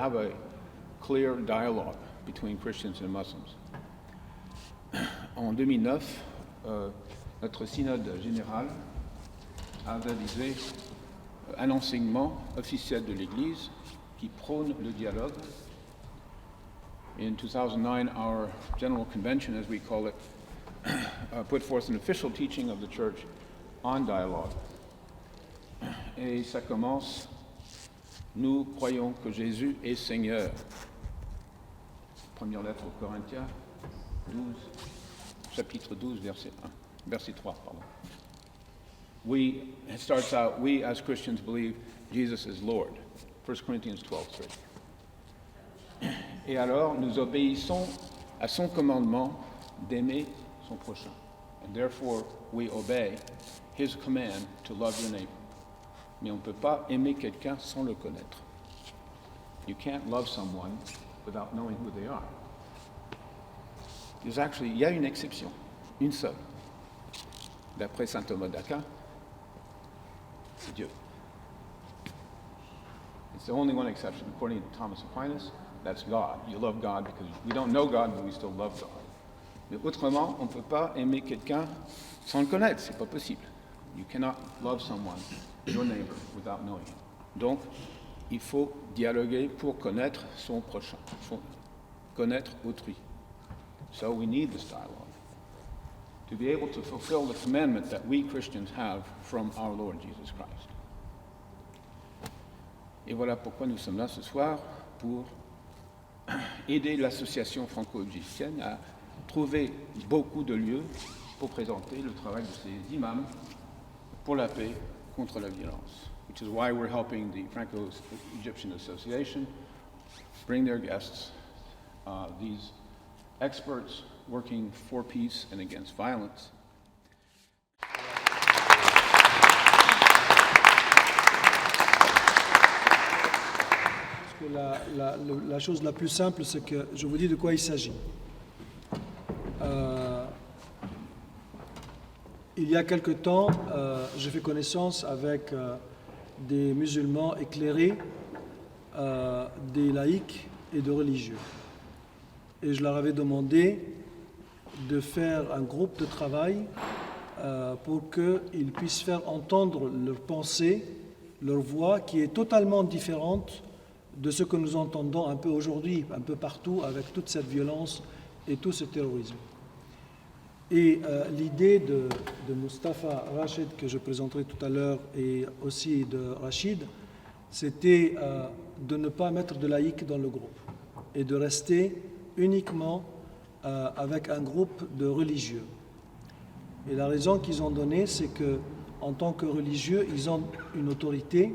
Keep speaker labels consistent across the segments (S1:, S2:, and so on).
S1: have a clear dialogue between Christians and Muslims. En 2009, notre synode général a réalisé un enseignement officiel de l'Église qui prône le dialogue. In 2009, our General Convention, as we call it, put forth an official teaching of the Church on dialogue. Et ça commence, nous croyons que Jésus est Seigneur. Première lettre aux Corinthiens, chapitre 12, verset 3. It starts out, we as Christians believe Jesus is Lord. 1 Corinthians 12:3. Et alors, nous obéissons à son commandement d'aimer son prochain. And therefore, we obey his command to love your neighbor. Mais on ne peut pas aimer quelqu'un sans le connaître. You can't love someone without knowing who they are. Il y a une exception, une seule. D'après saint Thomas d'Aquin, c'est Dieu. It's the only one exception. According to Thomas Aquinas, that's God. You love God because we don't know God, but we still love God. Mais autrement, on ne peut pas aimer quelqu'un sans le connaître. C'est pas possible. You cannot love someone, your neighbor, without knowing him. Donc, il faut dialoguer pour connaître son prochain, connaître autrui. So we need this dialogue to be able to fulfill the commandment that we Christians have from our Lord Jesus Christ. Et voilà pourquoi nous sommes là ce soir, pour aider l'association franco-égyptienne à trouver beaucoup de lieux pour présenter le travail de ces imams pour la paix contre la violence. Which is why we're helping the Franco-Egyptian Association bring their guests, these experts working for peace and against violence.
S2: La chose la plus simple, c'est que je vous dis de quoi il s'agit. Il y a quelque temps, j'ai fait connaissance avec des musulmans éclairés, des laïcs et de religieux. Et je leur avais demandé de faire un groupe de travail pour qu'ils puissent faire entendre leur pensée, leur voix, qui est totalement différente de ce que nous entendons un peu aujourd'hui, un peu partout, avec toute cette violence et tout ce terrorisme. Et l'idée de Mustafa Rachid, que je présenterai tout à l'heure, et aussi de Rachid, c'était de ne pas mettre de laïcs dans le groupe et de rester uniquement avec un groupe de religieux. Et la raison qu'ils ont donnée, c'est qu'en tant que religieux, ils ont une autorité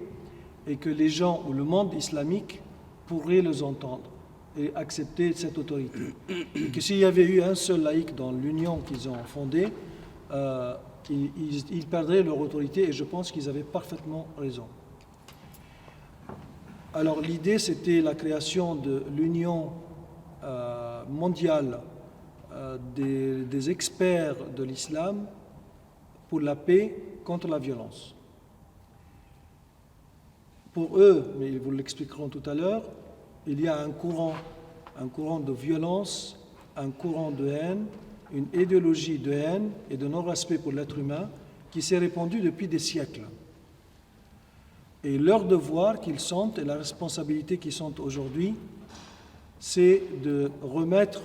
S2: et que les gens ou le monde islamique pourraient les entendre et accepter cette autorité. Et que s'il y avait eu un seul laïc dans l'union qu'ils ont fondée, ils perdraient leur autorité, et je pense qu'ils avaient parfaitement raison. Alors l'idée, c'était la création de l'union mondiale des experts de l'islam pour la paix contre la violence. Pour eux, mais ils vous l'expliqueront tout à l'heure, il y a un courant de violence, un courant de haine, une idéologie de haine et de non-respect pour l'être humain qui s'est répandue depuis des siècles. Et leur devoir qu'ils sentent et la responsabilité qu'ils sentent aujourd'hui, c'est de remettre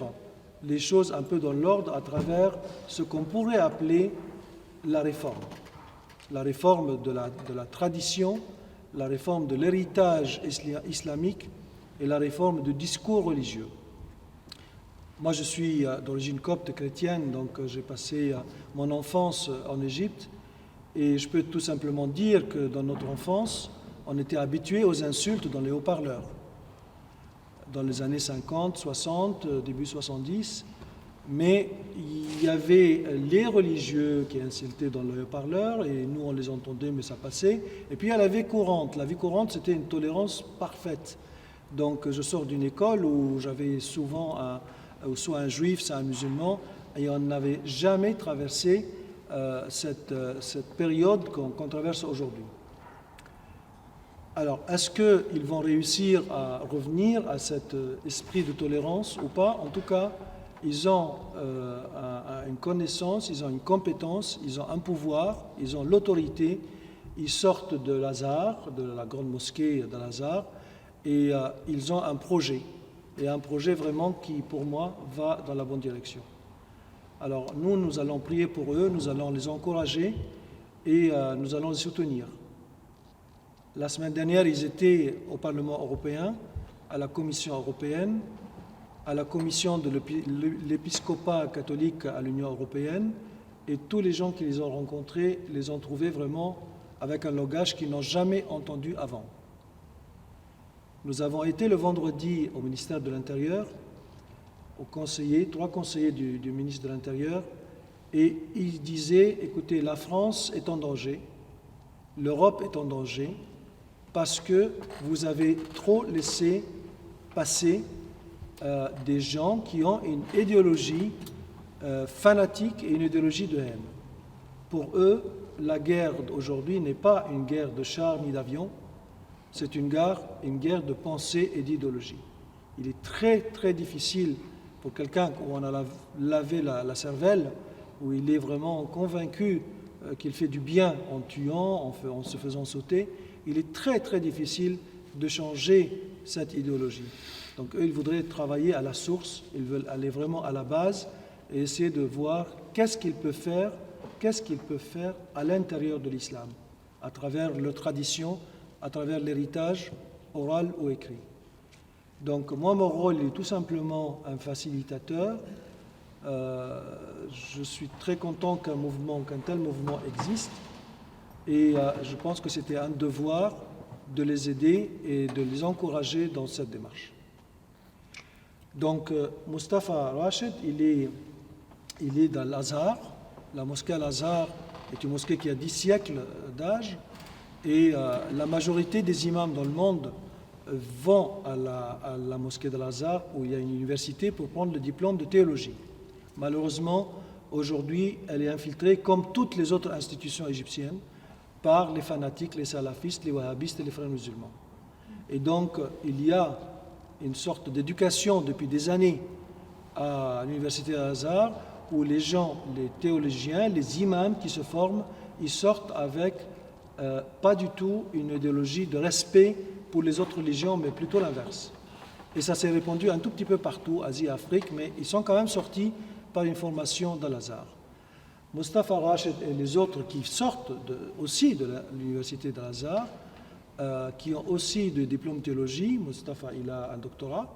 S2: les choses un peu dans l'ordre à travers ce qu'on pourrait appeler la réforme. La réforme de la tradition, la réforme de l'héritage islamique et la réforme du discours religieux. Moi, je suis d'origine copte chrétienne, donc j'ai passé mon enfance en Égypte, et je peux tout simplement dire que dans notre enfance, on était habitué aux insultes dans les haut-parleurs. Dans les années 50, 60, début 70, mais il y avait les religieux qui insultaient dans le haut-parleur, et nous on les entendait, mais ça passait. Et puis il y a la vie courante. La vie courante, c'était une tolérance parfaite. Donc je sors d'une école où j'avais souvent soit un juif, soit un musulman, et on n'avait jamais traversé cette période qu'on traverse aujourd'hui. Alors, est-ce qu'ils vont réussir à revenir à cet esprit de tolérance ou pas? En tout cas, ils ont une connaissance, ils ont une compétence, ils ont un pouvoir, ils ont l'autorité. Ils sortent de l'Azhar, de la grande mosquée de l'Azhar, et ils ont un projet. Et un projet vraiment qui, pour moi, va dans la bonne direction. Alors, nous allons prier pour eux, nous allons les encourager et nous allons les soutenir. La semaine dernière, ils étaient au Parlement européen, à la Commission européenne, à la Commission de l'épiscopat catholique à l'Union européenne, et tous les gens qui les ont rencontrés les ont trouvés vraiment avec un langage qu'ils n'ont jamais entendu avant. Nous avons été le vendredi au ministère de l'Intérieur, trois conseillers du ministre de l'Intérieur, et ils disaient, écoutez, la France est en danger, l'Europe est en danger, parce que vous avez trop laissé passer des gens qui ont une idéologie fanatique et une idéologie de haine. Pour eux, la guerre aujourd'hui n'est pas une guerre de chars ni d'avions, c'est une guerre de pensée et d'idéologie. Il est très très difficile pour quelqu'un où on a lavé la cervelle, où il est vraiment convaincu qu'il fait du bien en tuant, en se faisant sauter, il est très très difficile de changer cette idéologie. Donc eux, ils voudraient travailler à la source, ils veulent aller vraiment à la base et essayer de voir qu'est-ce qu'ils peuvent faire à l'intérieur de l'islam, à travers leur tradition, à travers l'héritage oral ou écrit. Donc moi, mon rôle est tout simplement un facilitateur. Je suis très content qu'un tel mouvement existe. Et je pense que c'était un devoir de les aider et de les encourager dans cette démarche. Donc, Mustapha Rachid, il est dans l'Azhar. La mosquée Al-Azhar est une mosquée qui a 10 siècles d'âge. Et la majorité des imams dans le monde vont à la mosquée de l'Azhar, où il y a une université, pour prendre le diplôme de théologie. Malheureusement, aujourd'hui, elle est infiltrée, comme toutes les autres institutions égyptiennes, par les fanatiques, les salafistes, les wahhabistes et les frères musulmans. Et donc, il y a une sorte d'éducation depuis des années à l'université Al-Azhar où les gens, les théologiens, les imams qui se forment, ils sortent avec pas du tout une idéologie de respect pour les autres religions, mais plutôt l'inverse. Et ça s'est répandu un tout petit peu partout, Asie et Afrique, mais ils sont quand même sortis par une formation d'Al-Azhar. Mustapha Rachid et les autres qui sortent aussi de l'université d'Al-Azhar, qui ont aussi des diplômes de théologie. Mustapha, il a un doctorat,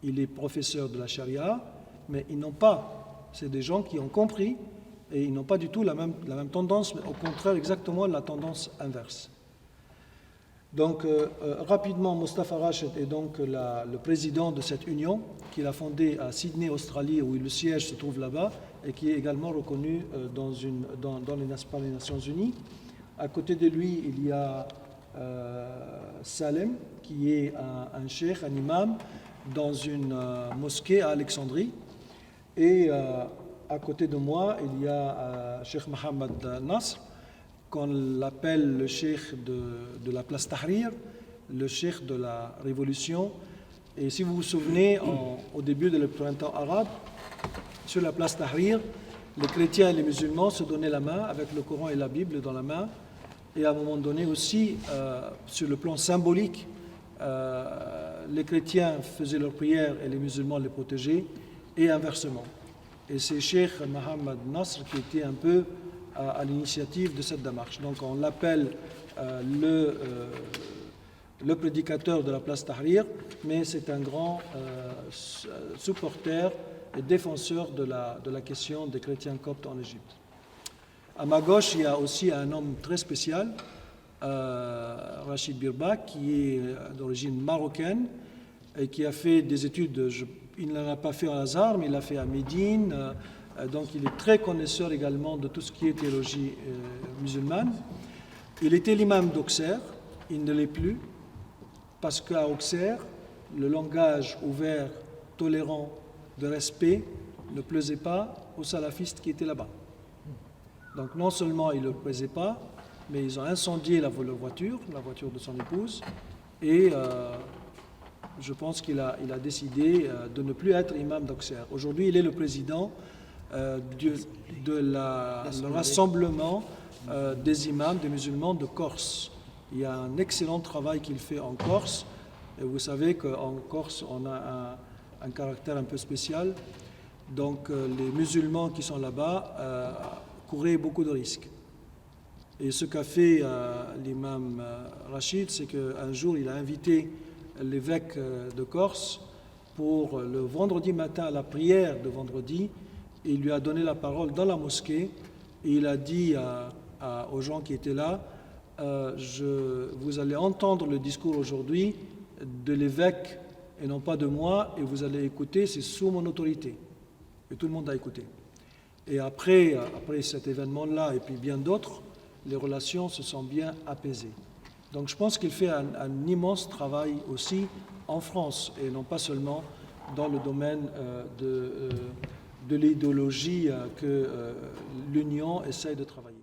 S2: il est professeur de la charia, mais ils n'ont pas, c'est des gens qui ont compris et ils n'ont pas du tout la même tendance, mais au contraire exactement la tendance inverse. Donc rapidement, Mustapha Rachid est donc le président de cette union qu'il a fondée à Sydney, Australie, où le siège se trouve là-bas et qui est également reconnu par les Nations Unies. À côté de lui, il y a Salem, qui est un cheikh, un imam, dans une mosquée à Alexandrie. Et à côté de moi, il y a Cheikh Mohammed Nasr, qu'on l'appelle le cheikh de la place Tahrir, le cheikh de la révolution. Et si vous vous souvenez, au début du printemps arabe, sur la place Tahrir, les chrétiens et les musulmans se donnaient la main avec le Coran et la Bible dans la main. Et à un moment donné aussi, sur le plan symbolique, les chrétiens faisaient leurs prières et les musulmans les protégeaient, et inversement. Et c'est Cheikh Mohammed Nasr qui était un peu à l'initiative de cette démarche. Donc on l'appelle le prédicateur de la place Tahrir, mais c'est un grand supporter et défenseur de la question des chrétiens coptes en Égypte. À ma gauche, il y a aussi un homme très spécial, Rachid Birbak, qui est d'origine marocaine et qui a fait des études, il ne l'a pas fait à Al-Azhar, mais il l'a fait à Médine, donc il est très connaisseur également de tout ce qui est théologie musulmane. Il était l'imam d'Auxerre, il ne l'est plus, parce qu'à Auxerre, le langage ouvert, tolérant, de respect ne plaisait pas aux salafistes qui étaient là-bas. Donc non seulement il ne le plaisait pas, mais ils ont incendié leur voiture de son épouse, et je pense qu'il a décidé de ne plus être imam d'Auxerre. Aujourd'hui, il est le président le rassemblement des imams, des musulmans de Corse. Il y a un excellent travail qu'il fait en Corse, et vous savez qu'en Corse, on a un caractère un peu spécial. Donc les musulmans qui sont là-bas couraient beaucoup de risques. Et ce qu'a fait l'imam Rachid, c'est qu'un jour, il a invité l'évêque de Corse pour le vendredi matin, à la prière de vendredi. Il lui a donné la parole dans la mosquée et il a dit aux gens qui étaient là, vous allez entendre le discours aujourd'hui de l'évêque et non pas de moi, et vous allez écouter, c'est sous mon autorité. Et tout le monde a écouté. Et après cet événement-là, et puis bien d'autres, les relations se sont bien apaisées. Donc je pense qu'il fait un immense travail aussi en France, et non pas seulement dans le domaine de l'idéologie que l'Union essaie de travailler.